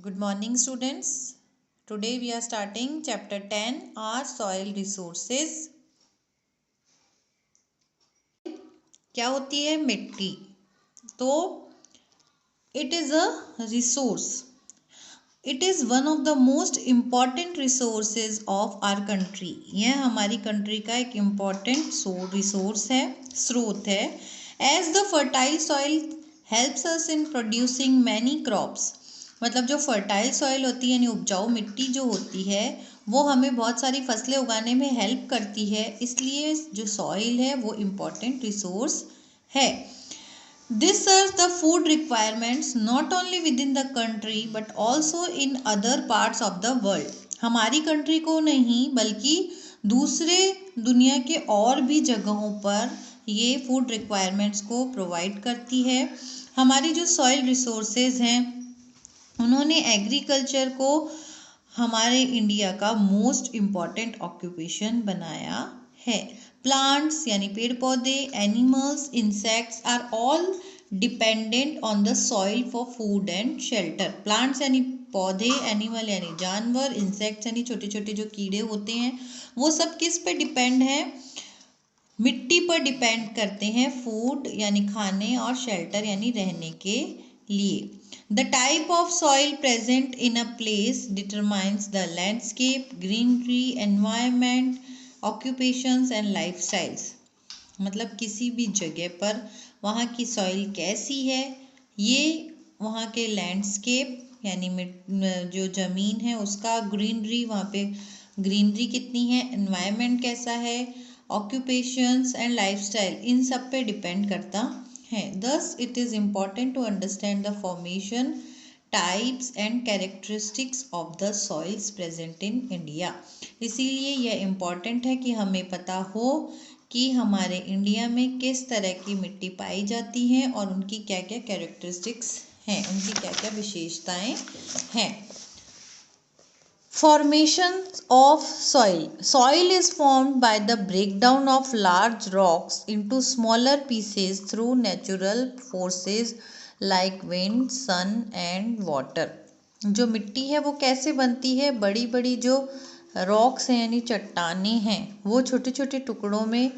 Good morning, students. Today we are starting chapter 10, our soil resources. क्या होती है मिट्टी? तो it is a resource. It is one of the most important resources of our country. यह हमारी country का एक इम्पॉर्टेंट रिसोर्स है, स्रोत है. As the fertile soil helps us in producing many crops. मतलब जो फर्टाइल सॉइल होती है यानी उपजाऊ मिट्टी जो होती है वो हमें बहुत सारी फसलें उगाने में हेल्प करती है, इसलिए जो सॉइल है वो इम्पॉर्टेंट रिसोर्स है. This serves the food requirements not only within the country but also in other parts of the world. हमारी कंट्री को नहीं बल्कि दूसरे दुनिया के और भी जगहों पर ये फूड रिक्वायरमेंट्स को प्रोवाइड करती है. हमारी जो सॉइल रिसोर्सेज हैं उन्होंने एग्रीकल्चर को हमारे इंडिया का मोस्ट इम्पॉर्टेंट ऑक्यूपेशन बनाया है. प्लांट्स यानी पेड़ पौधे, animals, insects are all dependent on the soil for food and shelter. Plants यानी पौधे, एनिमल यानी जानवर, इंसेक्ट्स यानी छोटे छोटे जो कीड़े होते हैं वो सब किस पे डिपेंड है? मिट्टी पर डिपेंड करते हैं फूड यानी खाने और शेल्टर यानी रहने के लिए. The type of soil present in a place determines the landscape, greenery, environment, occupations and lifestyles. मतलब किसी भी जगह पर वहाँ की सॉइल कैसी है ये वहाँ के लैंडस्केप यानी जो ज़मीन है उसका, ग्रीनरी वहाँ पे ग्रीनरी कितनी है, एनवायरनमेंट कैसा है, ऑक्यूपेशंस एंड लाइफस्टाइल इन सब पे डिपेंड करता है. Thus it is important to understand the formation, types and characteristics of the soils present in India. इसीलिए यह इम्पॉर्टेंट है कि हमें पता हो कि हमारे इंडिया में किस तरह की मिट्टी पाई जाती है और उनकी क्या क्या कैरेक्टरिस्टिक्स हैं, उनकी क्या क्या विशेषताएं हैं. Formation of soil. Soil is formed by the breakdown of large rocks into smaller pieces through natural forces like wind, sun and water. जो मिट्टी है वो कैसे बनती है? बड़ी बड़ी जो रॉक्स हैं यानी चट्टानें हैं वो छोटे छोटे टुकड़ों में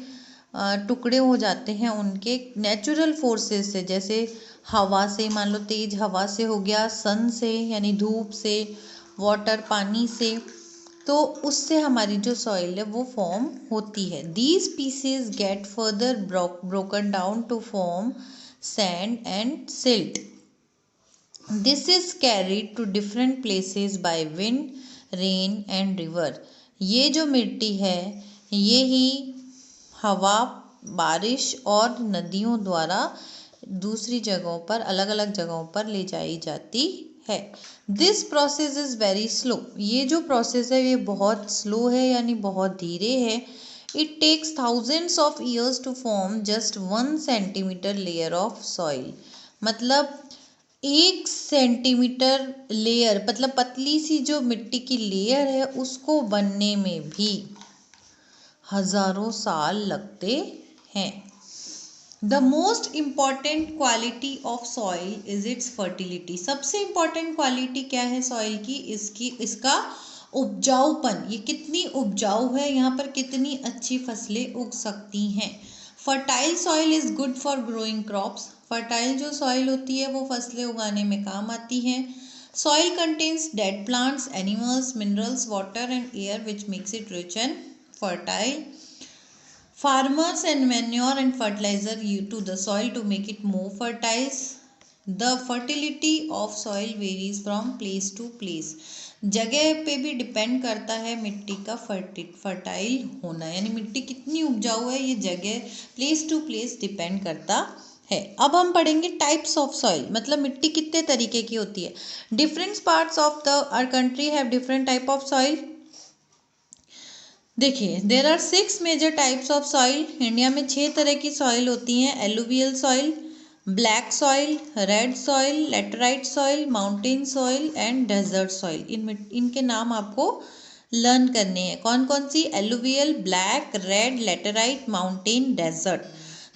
टुकड़े हो जाते हैं उनके नेचुरल फोर्सेस से, जैसे हवा से, मान लो तेज हवा से हो गया, सन से यानी धूप से, वाटर पानी से, तो उससे हमारी जो सॉइल है वो फॉर्म होती है. These pieces get further broken down to form sand and silt. This is carried to different places by wind, rain and river. ये जो मिट्टी है ये ही हवा, बारिश और नदियों द्वारा दूसरी जगहों पर, अलग अलग जगहों पर ले जाई जाती है. This process is very slow. ये जो प्रोसेस है ये बहुत स्लो है यानी बहुत धीरे है. It takes thousands of years to form just 1 centimetre layer of soil. मतलब 1 सेंटीमीटर लेयर, मतलब पतली सी जो मिट्टी की लेयर है उसको बनने में भी हजारों साल लगते हैं. The most important quality of soil is its fertility. सबसे important quality क्या है सॉइल की? इसका उपजाऊपन. ये कितनी उपजाऊ है, यहाँ पर कितनी अच्छी फसलें उग सकती हैं. Fertile soil is good for growing crops. Fertile जो सॉइल होती है वो फसलें उगाने में काम आती हैं. Soil contains dead plants, animals, minerals, water and air which makes it rich and fertile. Farmers and manure and fertilizer to the soil to make it more fertile. The fertility of soil varies from place to place. जगह पे भी depend करता है मिट्टी का fertile होना, यानी मिट्टी कितनी उपजाऊ है ये जगह प्लेस टू प्लेस डिपेंड करता है. अब हम पढ़ेंगे टाइप्स ऑफ सॉइल, मतलब मिट्टी कितने तरीके की होती है. Different parts of the our country have different type of soil. देखिए, there are 6 major types of soil. India में 6 तरह की सॉइल होती हैं. Alluvial soil, black soil, red soil, laterite soil, mountain soil and desert soil. इनके नाम आपको learn करने हैं. कौन कौन सी? Alluvial, black, red, laterite, mountain, desert.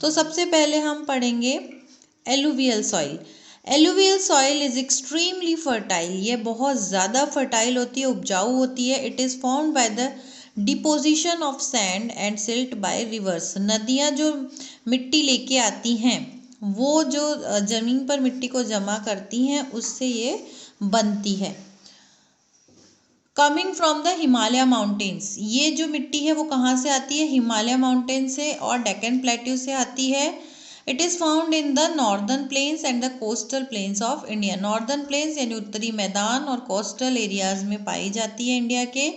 तो सबसे पहले हम पढ़ेंगे alluvial soil. Alluvial soil is extremely fertile, ये बहुत ज़्यादा फर्टाइल होती है, उपजाऊ होती है। It is formed by the deposition of sand and silt by rivers, नदियाँ जो मिट्टी लेके आती हैं वो जो ज़मीन पर मिट्टी को जमा करती हैं उससे ये बनती है। Coming from the Himalaya mountains, ये जो मिट्टी है वो कहाँ से आती है, हिमालय माउंटेन से और डेक्कन प्लेट्यू से आती है। It is found in the northern plains and the coastal planes of India, northern plains यानी उत्तरी मैदान और कोस्टल एरियाज में पाई जाती है इंडिया के।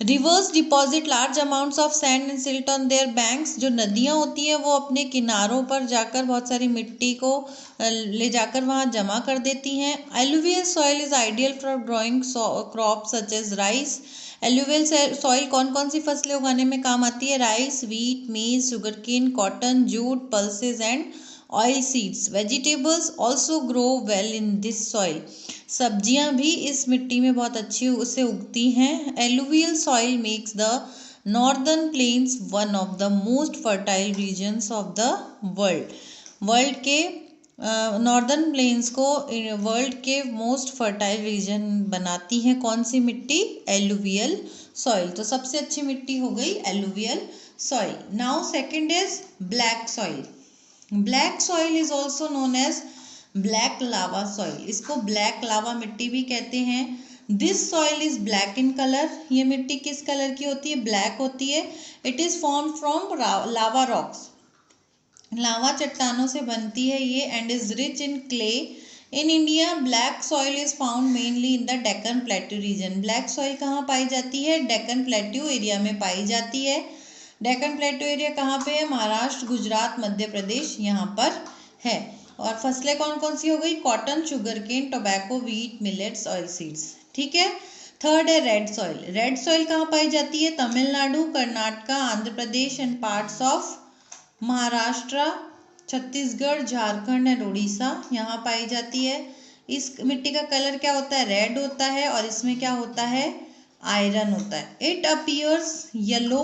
Reverse deposit large amounts of sand and silt on their banks, जो नदियाँ होती हैं वो अपने किनारों पर जाकर बहुत सारी मिट्टी को ले जाकर वहाँ जमा कर देती हैं। Alluvial soil is ideal for growing crop such as rice, alluvial soil कौन कौन सी फसलें उगाने में काम आती है, rice, wheat, maize, sugarcane, cotton, jute, pulses and oil seeds. Vegetables also grow well in this soil, सब्जियां भी इस मिट्टी में बहुत अच्छी उससे उगती हैं। Alluvial soil makes the northern plains one of the most fertile regions of the world, world के नॉर्दर्न प्लेन्स को वर्ल्ड के मोस्ट फर्टाइल रीजन बनाती हैं कौन सी मिट्टी, एलुवियल सॉइल। तो सबसे अच्छी मिट्टी हो गई alluvial soil. Now second is black soil. Black soil is also known as black lava soil, इसको ब्लैक लावा मिट्टी भी कहते हैं। This soil is black in colour, ये मिट्टी किस कलर की होती है, ब्लैक होती है। It is formed from lava rocks, lava चट्टानों से बनती है ये, and is rich in clay. In India black soil is found mainly in the Deccan plateau region, black soil कहाँ पाई जाती है, डेक्कन प्लेट्यू एरिया में पाई जाती है। डेक्कन प्लेट्यू एरिया कहाँ पे है, महाराष्ट्र, गुजरात, मध्य प्रदेश यहाँ पर है। और फसलें कौन कौन सी हो गई, cotton, sugarcane, tobacco, wheat, millets, oil seeds, ठीक है। थर्ड है रेड सॉइल। रेड सॉइल कहाँ पाई जाती है, Tamil Nadu, Karnataka, Andhra Pradesh and parts of Maharashtra, Chhattisgarh, Jharkhand and Orissa यहाँ पाई जाती है। इस मिट्टी का कलर क्या होता है, रेड होता है, और इसमें क्या होता है, आयरन होता है। It appears yellow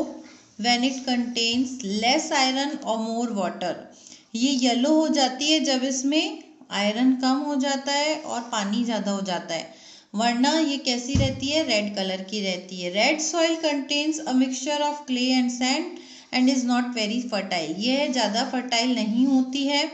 when it contains less iron और मोर वाटर, ये येलो हो जाती है जब इसमें आयरन कम हो जाता है और पानी ज़्यादा हो जाता है, वरना ये कैसी रहती है, रेड कलर की रहती है। Red soil contains a mixture of clay and sand and is not very fertile, ये ज़्यादा फर्टाइल नहीं होती है।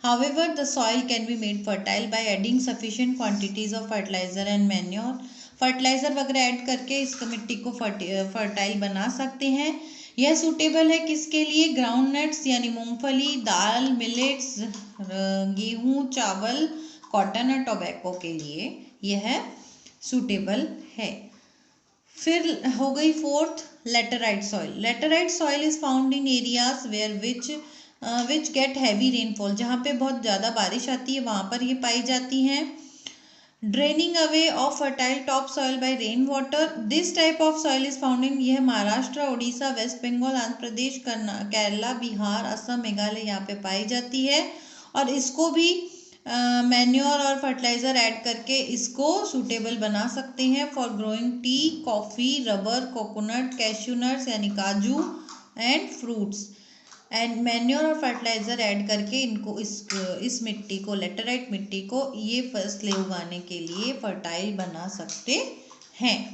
However the soil can be made fertile by adding sufficient quantities of fertiliser and manure, fertiliser वगैरह add करके इस मिट्टी को फर्टाइल बना सकते हैं। यह सूटेबल है किसके लिए, ग्राउंड नट्स यानी मूंगफली, दाल, मिलेट्स, गेहूँ, चावल, कॉटन और टोबैको के लिए यह सूटेबल है। फिर हो गई fourth laterite soil. Laterite soil is found in areas where which get heavy rainfall, जहाँ पे बहुत ज़्यादा बारिश आती है वहाँ पर ये पाई जाती हैं। Draining away of fertile top soil by rain water, this type of soil is found इन, यह महाराष्ट्र, उड़ीसा, वेस्ट बंगाल, आंध्र प्रदेश, केरला, बिहार, असम, मेघालय यहाँ पे पाई जाती है। और इसको भी मैन्योर और फर्टिलाइजर ऐड करके इसको सूटेबल बना सकते हैं for growing T, coffee, rubber, coconut, cashew nuts यानी काजू एंड फ्रूट्स। एंड मैन्योर और फर्टिलाइज़र ऐड करके इनको इस मिट्टी को, लेटराइट मिट्टी को, ये फसलें उगाने के लिए फर्टाइल बना सकते हैं।